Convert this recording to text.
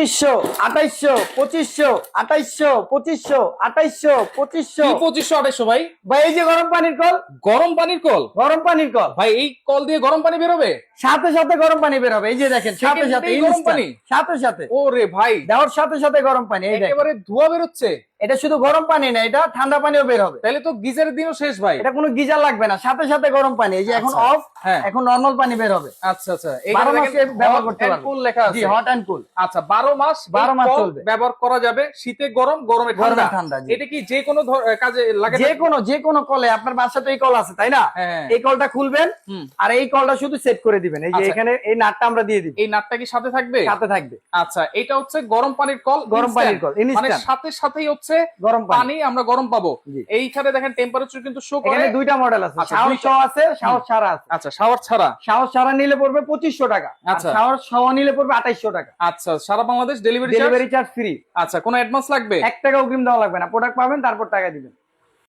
2500 2800 2500 2500 2800 2500 2500 2800 ভাই। ভাই এই যে গরম পানির কল, গরম পানির কল গরম পানির কল ভাই, এই কল দিয়ে গরম পানি বেরোবে? সাথে সাথে গরম পানি বের হবে। এই যে দেখেন সাথে সাথে সেকেন্ডেই গরম instant, পানি? সাথে সাথে ওরে ভাই, দেওয়ার সাথে সাথে গরম পানি। এই দেখেন একেবারে ধোয়া বেরোচ্ছে। এটা শুধু গরম পানি না, এটা ঠান্ডা পানিও বের হবে। তাহলে তো গিজারের দিনও শেষ ভাই। এটা কোনো গিজার লাগবে না, সাথে সাথে গরম পানি। এই যে এখন আচ্ছা, অফ, হ্যাঁ। এখন নরমাল পানি বের হবে। আচ্ছা আচ্ছা, 12 মাস ব্যবহার করতে পারবেন। কুল লেখা জি, আছে। Hot and cool. আচ্ছা, 12 মাস 12 মাস এই কল চলবে। ব্যবহার করা যাবে। শীতে গরম, গরমে গরমে ঠান্ডা। ঠান্ডা, জি। এটা কি যে কোনো কাজে লাগে? যে কোনো কলে, আপনার বাসাতে এই কল আছে তাই না? হ্যাঁ। এই কলটা খুলবেন হুম। আর এই কলটা শুধু সেট করে দিবেন। এই যে আচ্ছা। এখানে এই নাটটা আমরা দিয়ে দিব, এই নাটটা কি সাথে থাকবে? সাথে থাকবে। আচ্ছা, এটা হচ্ছে গরম পানির কল। গরম পানির কল, instant। মানে instant। সাথে সাথেই হচ্ছে গরম পানি। পানি আমরা গরম পাবো। জি। এইখানে দেখেন টেম্পারেচার কিন্তু শো করে। এখানে দুইটা মডেল আছে, আচ্ছা, শাওয়ার দুইটা। সহ আছে, শাওয়ার ছাড়া আছে। আচ্ছা, শাওয়ার ছাড়া। শাওয়ার ছাড়া নিলে পড়বে 2500 টাকা, আর আচ্ছা। শাওয়ার সহ নিলে পড়বে 2800 টাকা। আচ্ছা, সারা Bangladesh delivery charge. Delivery charge free. আচ্ছা, কোনো অ্যাডভান্স লাগবে? 1 টাকা অগ্রিম দেওয়া লাগবে না, প্রোডাক্ট পাবেন তারপর টাকা দিবেন।